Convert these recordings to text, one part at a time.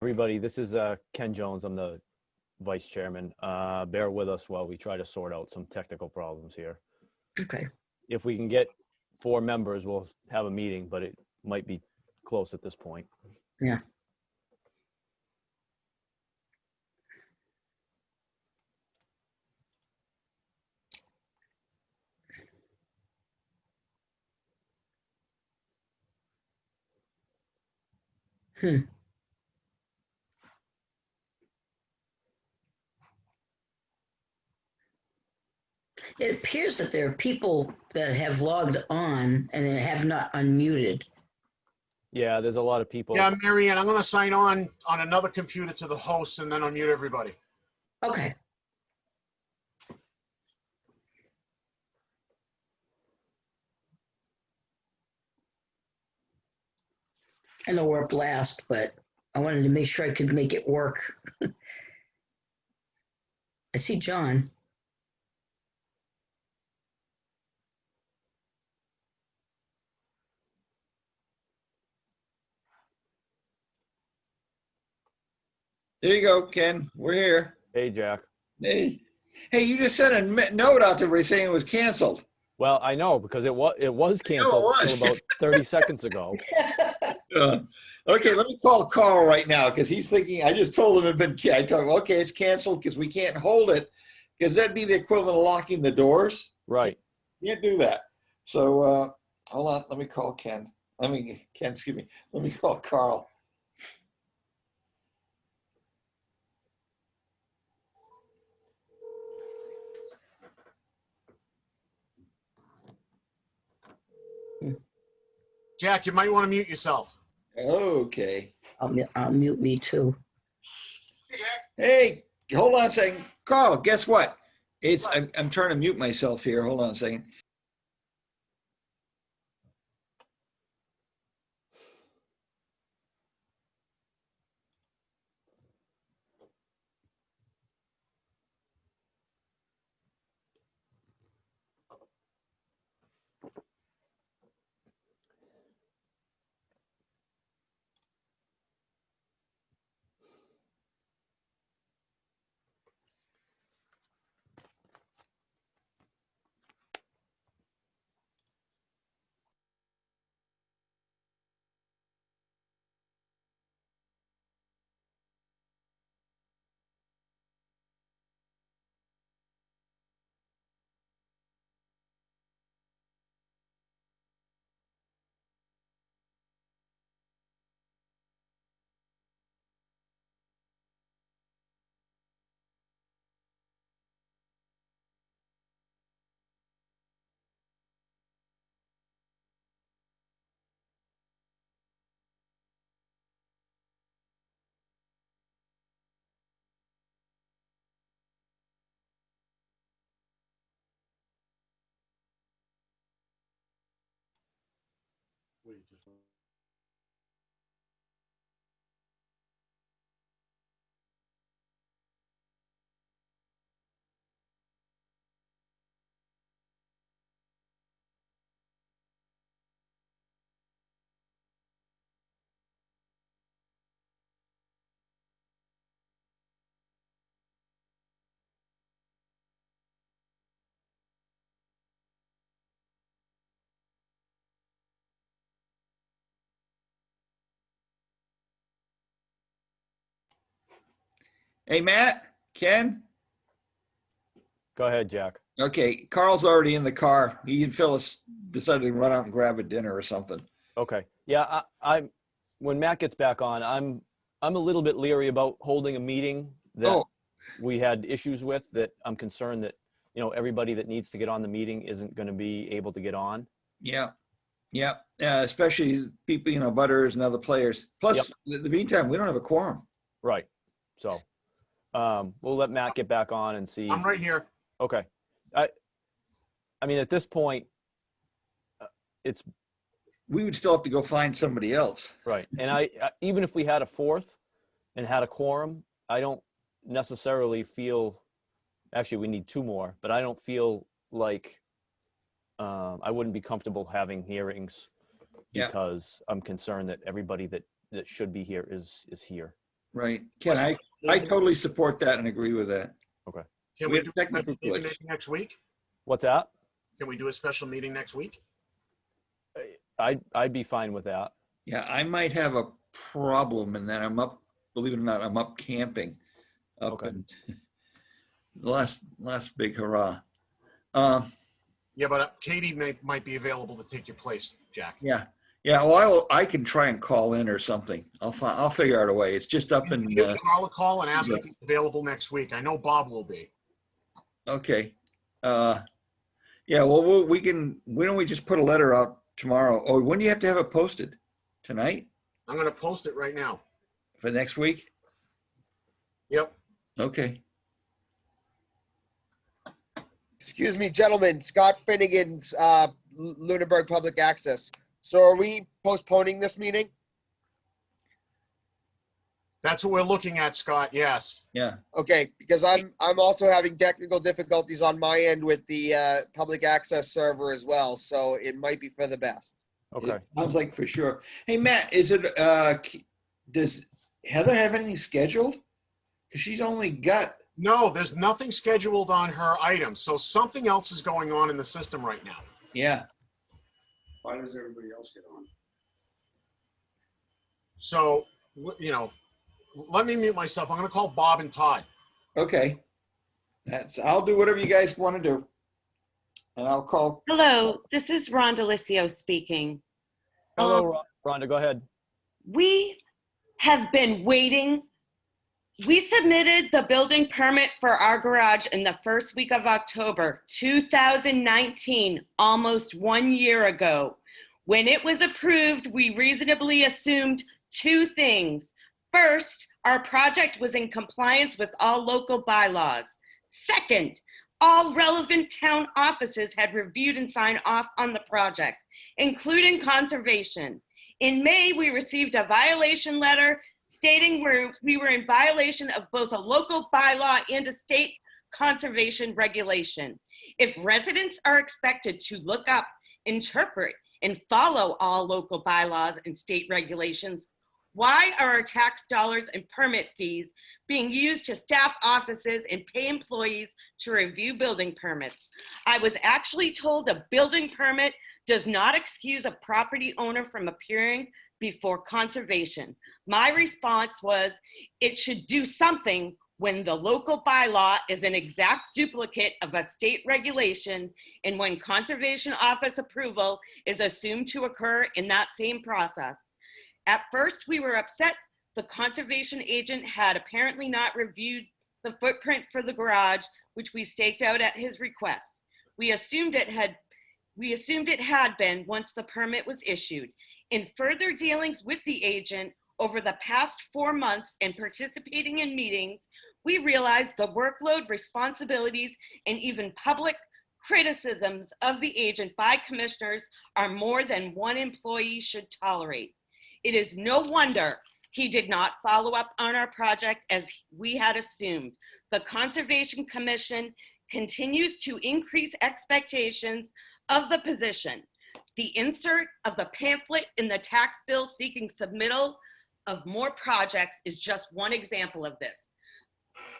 Everybody, this is Ken Jones. I'm the vice chairman. Bear with us while we try to sort out some technical problems here. Okay. If we can get 4 members, we'll have a meeting, but it might be close at this point. Yeah. Hmm. It appears that there are people that have logged on and they have not unmuted. Yeah, there's a lot of people. Yeah, Marianne, I'm going to sign on another computer to the host and then unmute everybody. Okay. I know we're a blast, but I wanted to make sure I could make it work. I see John. There you go, Ken. We're here. Hey, Jack. Hey, hey, you just sent a note out to everybody saying it was canceled. Well, I know because it was canceled was. until about 30 seconds ago. Okay, let me call Carl right now because he's thinking. I just told him it had been. I told him, okay, it's canceled because we can't hold it because that'd be the equivalent of locking the doors. Right. Can't do that. So hold on. Let me call Ken. Ken. Excuse me. Let me call Carl. Jack, you might want to mute yourself. Okay. I'll mute me too. Hey, hold on a second. Carl, guess what? I'm trying to mute myself here. Hold on a second. Hey, Matt, Ken. Go ahead, Jack. Okay, Carl's already in the car. He and Phyllis decided to run out and grab a dinner or something. Okay. Yeah, I'm. When Matt gets back on, I'm a little bit leery about holding a meeting that we had issues with. That I'm concerned that everybody that needs to get on the meeting isn't going to be able to get on. Yeah, yeah, especially people, Butters and other players. Plus, in the meantime, we don't have a quorum. Right. So we'll let Matt get back on and see. I'm right here. Okay. I mean, at this point, it's we would still have to go find somebody else. Right. And I even if we had a fourth and had a quorum, I don't necessarily feel, actually we need 2 more, but I don't feel like I wouldn't be comfortable having hearings because I'm concerned that everybody that should be here is here. Right. Ken, I totally support that and agree with that. Can we we have do a technical special meeting glitch. next week? What's that? Can we do a special meeting next week? I'd be fine with that. Yeah, I might have a problem in that I'm up, believe it or not, I'm up camping up Okay. in the last big hurrah. Yeah, but Katie might be available to take your place, Jack. Yeah. Yeah, well, I can try and call in or something. I'll figure out a way. It's just up in, Give Carl a call and ask yeah. if he's available next week. I know Bob will be. okay. Yeah, well, why don't we just put a letter out tomorrow? Or when do you have to have it posted? Tonight? I'm going to post it right now. For next week? Yep. Okay. Excuse me, gentlemen, Scott Finnegan's Lunenburg Public Access. So are we postponing this meeting? That's what we're looking at, Scott. Yes. Yeah. Okay, because I'm also having technical difficulties on my end with the public access server as well, so it might be for the best. Okay. It sounds like for sure. Hey, Matt, does Heather have anything scheduled? Because she's only got, No, there's nothing scheduled on her item. So something else is going on in the system right now. yeah. Why does everybody else get on? So, let me mute myself. I'm going to call Bob and Todd. Okay. I'll do whatever you guys want to do. And I'll call. Hello, this is Rhonda Licio speaking. Hello, Rhonda, go ahead. We have been waiting. We submitted the building permit for our garage in the first week of October 2019, almost 1 year ago. When it was approved, we reasonably assumed two things. First, our project was in compliance with all local bylaws. Second, all relevant town offices had reviewed and signed off on the project, including conservation. In May, we received a violation letter stating we were in violation of both a local bylaw and a state conservation regulation. If residents are expected to look up, interpret, and follow all local bylaws and state regulations, why are our tax dollars and permit fees being used to staff offices and pay employees to review building permits? I was actually told a building permit does not excuse a property owner from appearing before conservation. My response was, it should do something when the local bylaw is an exact duplicate of a state regulation and when conservation office approval is assumed to occur in that same process. At first, we were upset the conservation agent had apparently not reviewed the footprint for the garage, which we staked out at his request. We assumed it had been once the permit was issued. In further dealings with the agent over the past 4 months and participating in meetings, we realized the workload, responsibilities, and even public criticisms of the agent by commissioners are more than one employee should tolerate. It is no wonder he did not follow up on our project as we had assumed. The Conservation Commission continues to increase expectations of the position. The insert of the pamphlet in the tax bill seeking submittal of more projects is just one example of this.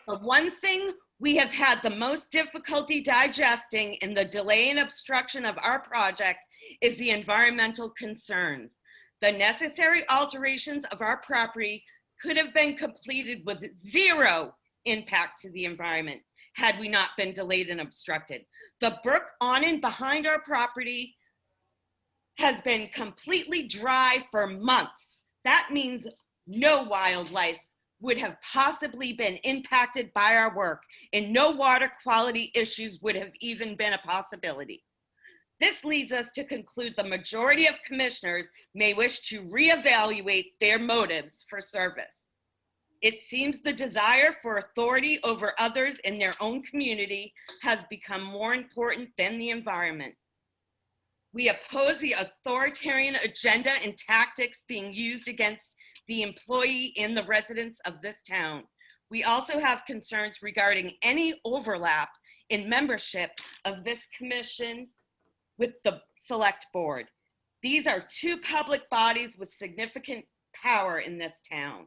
The one thing we have had the most difficulty digesting in the delay and obstruction of our project is the environmental concerns. The necessary alterations of our property could have been completed with zero impact to the environment had we not been delayed and obstructed. The brook on and behind our property has been completely dry for months. That means no wildlife would have possibly been impacted by our work, and no water quality issues would have even been a possibility. This leads us to conclude the majority of commissioners may wish to reevaluate their motives for service. It seems the desire for authority over others in their own community has become more important than the environment. We oppose the authoritarian agenda and tactics being used against the employee and the residents of this town. We also have concerns regarding any overlap in membership of this commission with the select board. These are two public bodies with significant power in this town.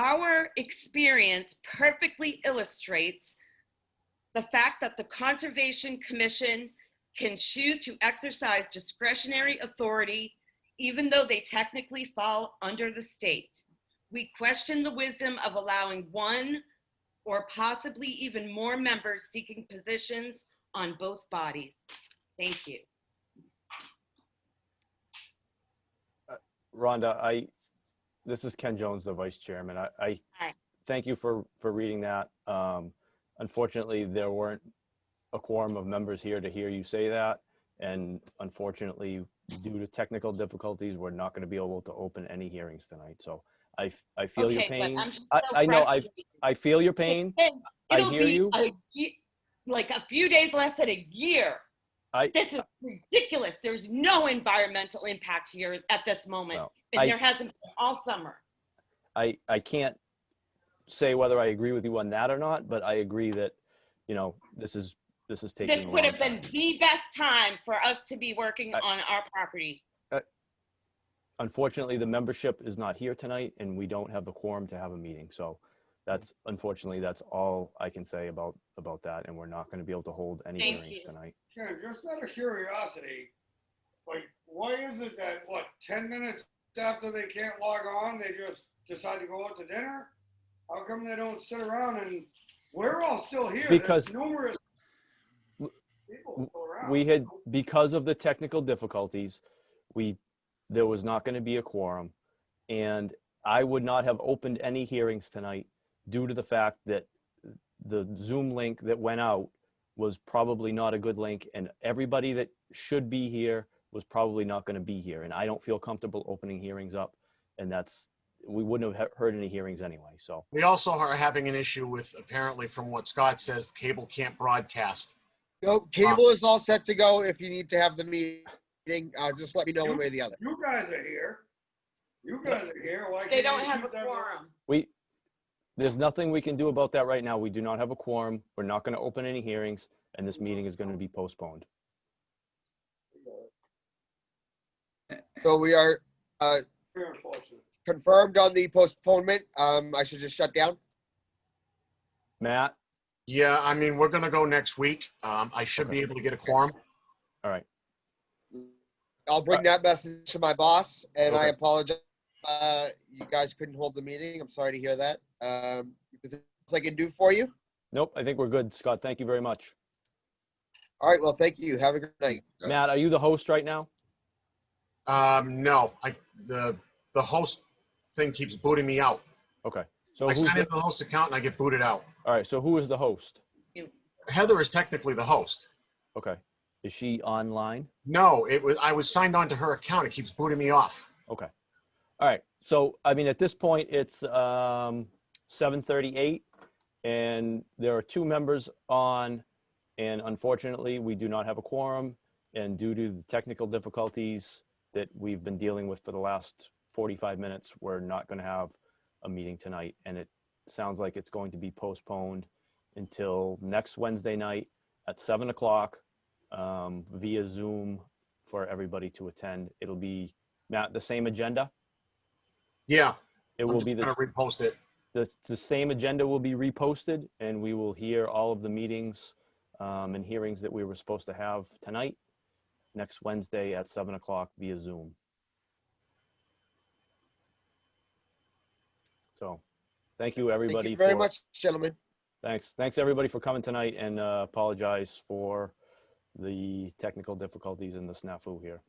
our experience perfectly illustrates the fact that the Conservation Commission can choose to exercise discretionary authority even though they technically fall under the state. We question the wisdom of allowing one or possibly even more members seeking positions on both bodies. Thank you. Rhonda, this is Ken Jones, the vice chairman. I Hi. thank you for reading that. Unfortunately, there weren't a quorum of members here to hear you say that. And unfortunately, due to technical difficulties, we're not going to be able to open any hearings tonight. So I feel your Okay, but pain. I'm just I know, frustrated. I feel your pain. I It'll hear be you. like a few days less than a year. This is ridiculous. There's no environmental impact here at this moment. Well, And there hasn't been all summer. I can't say whether I agree with you on that or not, but I agree that, you know, this is taking This a would long have been time. the best time for us to be working on our property. Unfortunately, the membership is not here tonight and we don't have the quorum to have a meeting. So unfortunately, that's all I can say about that. And we're not going to be able to hold any Thank hearings you. tonight. Ken, just out of curiosity, like, why is it that, 10 minutes after they can't log on, they just decide to go out to dinner? How come they don't sit around and, we're all still here? Because- There's numerous people still around. Because of the technical difficulties, there was not going to be a quorum. And I would not have opened any hearings tonight due to the fact that the Zoom link that went out was probably not a good link, and everybody that should be here was probably not going to be here. And I don't feel comfortable opening hearings up, and we wouldn't have heard any hearings anyway. So We also are having an issue with, apparently from what Scott says, cable can't broadcast. No, cable is all set to go. If you need to have the meeting, just let me know one way or the other. You guys are here. Why They can't don't you have a shoot them? quorum. there's nothing we can do about that right now. We do not have a quorum. We're not going to open any hearings, and this meeting is going to be postponed. So we are Very unfortunate. confirmed on the postponement. I should just shut down. Matt? Yeah, I mean, we're going to go next week. I should be able to get a quorum. All right. I'll bring that message to my boss, and I Okay. apologize. You guys couldn't hold the meeting. I'm sorry to hear that. Is there anything I can do for you? Nope, I think we're good. Scott, thank you very much. All right. Well, thank you. Have a good night. Matt, are you the host right now? No, the host thing keeps booting me out. Okay. So I who's sign the, into the host account and I get booted out. all right, so who is the host? Heather is technically the host. Okay. Is she online? No, I was signed on to her account. It keeps booting me off. Okay. All right. So, I mean, at this point, it's 7:38, and there are 2 members on, and unfortunately, we do not have a quorum. And due to the technical difficulties that we've been dealing with for the last 45 minutes, we're not going to have a meeting tonight. And it sounds like it's going to be postponed until next Wednesday night at 7 o'clock via Zoom for everybody to attend. It'll be, Matt, the same agenda? Yeah, It I'm will just be gonna repost it. the same agenda will be reposted, and we will hear all of the meetings and hearings that we were supposed to have tonight, next Wednesday at 7 o'clock via Zoom. So, thank you, everybody. Thank you very for- much, gentlemen. Thanks everybody for coming tonight, and apologize for the technical difficulties and the snafu here.